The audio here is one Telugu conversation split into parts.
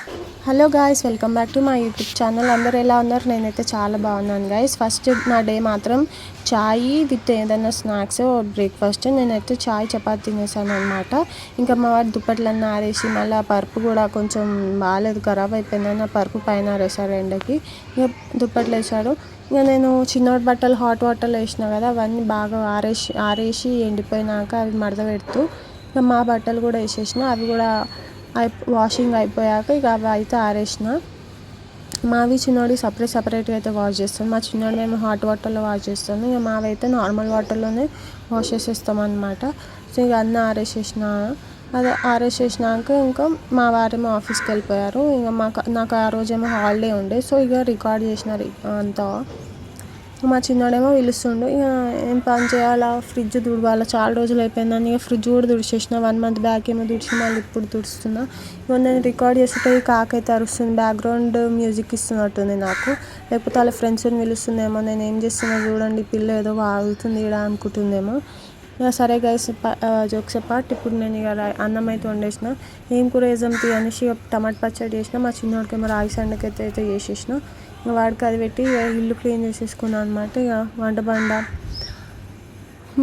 Hello guys, welcome back to my YouTube channel. అందరు ఎలా ఉన్నారు? నేనైతే చాలా బాగున్నాను గాయ్స్. ఫస్ట్ నా డే మాత్రం చాయ్ విత్ ఏదైనా స్నాక్స్ బ్రేక్ఫాస్ట్. నేనైతే చాయ్ చపాతి తినేసాను అనమాట. ఇంకా మా వాడు దుప్పట్లన్నీ ఆరేసి మళ్ళీ ఆ పరుపు కూడా కొంచెం బాగాలేదు, ఖరాబ్ అయిపోయిందని ఆ పరుపు పైన ఆరేసాడు ఎండకి. ఇక దుప్పట్లు వేసాడు. ఇక నేను చిన్నోడి బట్టలు హాట్ వాటర్లో వేసినా కదా, అవన్నీ బాగా ఆరేసి ఎండిపోయినాక అవి మడత పెడుతూ ఇక మా బట్టలు కూడా వేసేసిన. అవి కూడా వాషింగ్ అయిపోయాక ఇక అవి అయితే ఆరేసిన. మావి చిన్నోడి సపరేట్గా అయితే వాష్ చేస్తాను. మా చిన్నోడు మేము హాట్ వాటర్లో వాష్ చేస్తాను. ఇక మావి అయితే నార్మల్ వాటర్లోనే వాష్ చేసేస్తాం అనమాట. సో ఇక అన్నీ ఆరేసేసినాక ఇంకా మా వారేమో ఆఫీస్కి వెళ్ళిపోయారు. ఇక నాకు ఆ రోజేమో హాలిడే ఉండే. సో ఇక రికార్డ్ చేసినారు అంతా. మా చిన్నోడేమో పిలుస్తుండు, ఇక ఏం పని చేయాలా, ఫ్రిడ్జ్ తుడవాలా, చాలా రోజులు అయిపోయిందని ఇక ఫ్రిడ్జ్ కూడా తుడిచేసిన. 1 month బ్యాక్ ఏమో తుడిచి మళ్ళీ ఇప్పుడు తుడుస్తున్నా. ఇక నేను రికార్డ్ చేస్తుంటే కాకైతే అరుస్తుంది, బ్యాక్గ్రౌండ్ మ్యూజిక్ ఇస్తున్నట్టుంది నాకు. లేకపోతే వాళ్ళ ఫ్రెండ్స్ని పిలుస్తుందేమో, నేను ఏం చేస్తున్నా చూడండి, పిల్ల ఏదో వాగుతుంది ఇక్కడ అనుకుంటుందేమో. ఇక సరే గైస్, జోక్స్ అపార్ట్. ఇప్పుడు నేను ఇక అన్నం అయితే వండేసిన. ఏం కూర వేద్దాం అనేసి టమాటా పచ్చడి చేసిన. మా చిన్నోడికేమో రాగి సంగటి అయితే చేసేసిన. ఇక వాడికి అది పెట్టి ఇల్లు క్లీన్ చేసేసుకున్నాను అనమాట. ఇక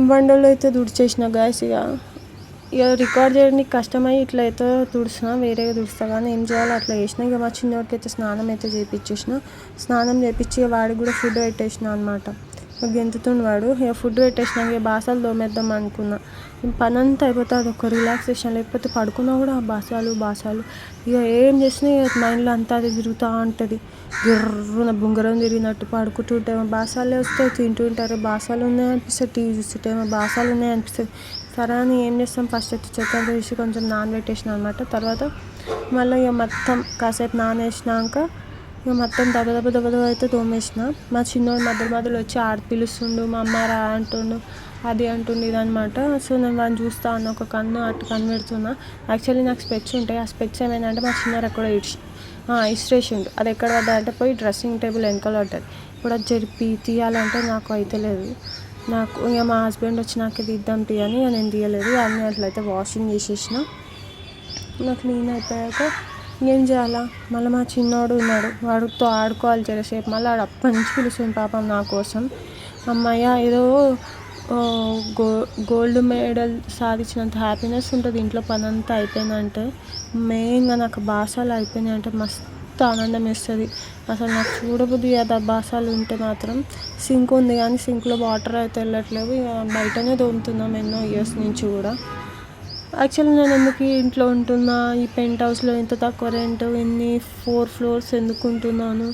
బండల్లో అయితే తుడిచేసిన గాయస్. ఇక రికార్డ్ చేయడానికి కష్టమై ఇట్లా అయితే తుడుస్తున్నా, వేరేగా తుడుస్తా కానీ ఏం చేయాలో అట్లా చేసిన. ఇక మా చిన్నోడికి అయితే స్నానం అయితే చేయించేసిన. స్నానం చేయించి వాడికి కూడా ఫుడ్ పెట్టేసిన అనమాట. గెంతుతుండు వాడు. ఇక ఫుడ్ పెట్టేసినాక ఇక బాసాలు తోమేద్దాం అనుకున్నా. పని అంతా అయిపోతే అదొక రిలాక్సేషన్. లేకపోతే పడుకున్నా కూడా బాసాలు ఇక ఏం చేసినా ఇక మైండ్లో అంతా అది తిరుగుతూ ఉంటుంది. గిర్రున బుంగరం తిరిగినట్టు. పడుకుంటుంటేమో బాసాలే వస్తాయి, తింటుంటారు బాసాలు ఉన్నాయి అనిపిస్తుంది, టీవీ చూస్తుంటేమో బాసాలు ఉన్నాయి అనిపిస్తుంది. సరే అని ఏం చేస్తాం, ఫస్ట్ అయితే చక్కెర తీసి కొంచెం నానబెట్టేసిన అనమాట. తర్వాత మళ్ళీ ఇక మొత్తం కాసేపు నానేసినాక ఇక మొత్తం దబ అయితే తోమేసిన. మా చిన్నోడు మధ్యలో వచ్చి పిలుస్తుండు, మా అమ్మ రా అంటుండు, అది అంటుండు ఇది అనమాట. సో నేను వాడిని చూస్తా ఉన్న, ఒక కన్ను అటు కన్ను పెడుతున్నా. యాక్చువల్లీ నాకు స్పెట్స్ ఉంటాయి. ఆ స్పెట్స్ ఏమైందంటే మా చిన్నోడు ఎక్కడో ఇసిరేసిండు. అది ఎక్కడ పడ్డాయంటే పోయి డ్రెస్సింగ్ టేబుల్ వెనకాల పడ్డది. ఇప్పుడు అది జరిపి తీయాలంటే నాకు అయితే లేదు. ఇక మా హస్బెండ్ వచ్చి నాకు తీద్దాం అని ఇక నేను తీయలేదు. అన్నీ అట్లయితే వాషింగ్ చేసేసిన. నాకు క్లీన్ అయిపోయాక ఏం చేయాలా, మళ్ళీ మా చిన్నోడు ఉన్నాడు, వాడితో ఆడుకోవాలి జరసేపు. మళ్ళీ వాడు అప్పటి నుంచి పిలుస్తుంది పాపం నా కోసం. అమ్మయ్య ఏదో గోల్డ్ మెడల్ సాధించినంత హ్యాపీనెస్ ఉంటుంది ఇంట్లో పని అంతా అయిపోయిందంటే. మెయిన్గా నాకు బాసాలు అయిపోయినాయి అంటే మస్తు ఆనందం వేస్తుంది. అసలు నాకు చూడబుద్ది కదా బాసాలు ఉంటే మాత్రం. సింక్ ఉంది కానీ సింక్లో వాటర్ అయితే వెళ్ళట్లేవు. ఇక బయటనే తోముతున్నాం ఎన్నో ఇయర్స్ నుంచి కూడా. యాక్చువల్లీ నేను ఎందుకు ఇంట్లో ఉంటున్నా, ఈ పెంట్ హౌస్లో ఇంత తక్కువ రెంట్, ఇన్ని 4 floors ఎందుకు ఉంటున్నాను,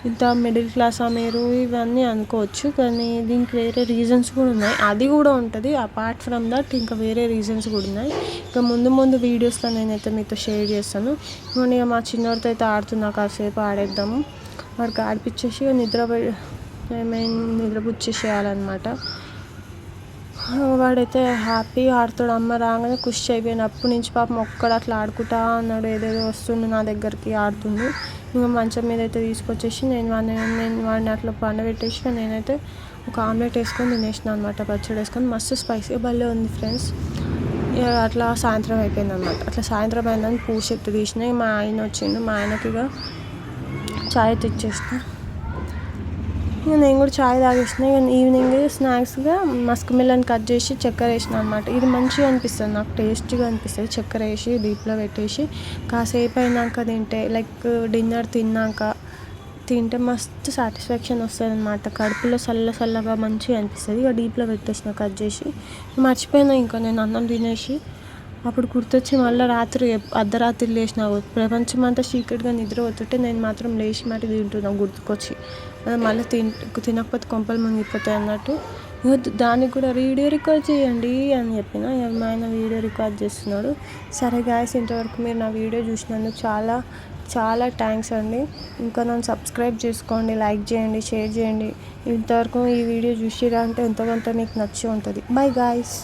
ఇంత మిడిల్ క్లాసా మీరు, ఇవన్నీ అనుకోవచ్చు. కానీ దీనికి వేరే రీజన్స్ కూడా ఉన్నాయి. అది కూడా ఉంటుంది. అపార్ట్ ఫ్రమ్ దట్ ఇంకా వేరే రీజన్స్ కూడా ఉన్నాయి. ఇంకా ముందు వీడియోస్లో నేనైతే మీతో షేర్ చేస్తాను. ఇక మా చిన్నవాడితో అయితే ఆడుతున్నా, కాసేపు ఆడేద్దాము. వాడికి ఆడిపించేసి నిద్రపుచ్చేసేయాలన్నమాట. వాడైతే హ్యాపీ ఆడుతాడు. అమ్మ రాగానే ఖుషి అయిపోయినప్పటి నుంచి పాపం ఒక్కడు అట్లా ఆడుకుంటా అన్నాడు. ఏదేదో వస్తుండు నా దగ్గరికి ఆడుతుంది. ఇంకా మంచం మీద అయితే తీసుకొచ్చేసి నేను వాడిని అట్లా పండబెట్టేసి నేనైతే ఒక ఆమ్లెట్ వేసుకొని తినేసిన అనమాట. పచ్చడి వేసుకొని మస్తు స్పైసీగా భలే ఉంది ఫ్రెండ్స్. ఇక అట్లా సాయంత్రం అయిపోయింది అనమాట. అట్లా సాయంత్రం అయిందని పూచెట్టు తీసిన. మా ఆయన వచ్చిండు, మా ఆయనకి ఇక చాయ్ తెచ్చేసిన. ఇక నేను కూడా చాయ్ తాగేసిన. ఇక ఈవినింగ్ స్నాక్స్గా మస్క్ మిలన్ కట్ చేసి చక్కెర వేసిన అనమాట. ఇది మంచిగా అనిపిస్తుంది నాకు, టేస్టీగా అనిపిస్తుంది. చక్కెర వేసి డీప్లో పెట్టేసి కాసేపు అయినాక తింటే, లైక్ డిన్నర్ తింటే మస్తు సాటిస్ఫాక్షన్ వస్తుంది అనమాట. కడుపులో చల్లగా మంచిగా అనిపిస్తుంది. ఇక డీప్లో పెట్టేసిన కట్ చేసి. మర్చిపోయినా ఇంకా నేను అన్నం తినేసి అప్పుడు గుర్తొచ్చి మళ్ళీ అర్ధరాత్రి లేచిన. ప్రపంచం అంతా చీకటిగా నిద్ర పోతుంటే నేను మాత్రం లేచి మరి తింటున్నాను గుర్తుకొచ్చి. మళ్ళీ తినకపోతే కొంపలు మునిగిపోతాయి అన్నట్టు. దానికి కూడా వీడియో రికార్డ్ చేయండి అని చెప్పిన. ఏమైనా వీడియో రికార్డ్ చేస్తున్నాడు. సరే గాయస్, ఇంతవరకు మీరు నా వీడియో చూసినందుకు చాలా థ్యాంక్స్ అండి. ఇంకా నన్ను సబ్స్క్రైబ్ చేసుకోండి, లైక్ చేయండి, షేర్ చేయండి. ఇంతవరకు ఈ వీడియో చూసిరా అంటే ఎంతో కొంత మీకు నచ్చి ఉంటుంది. By guys.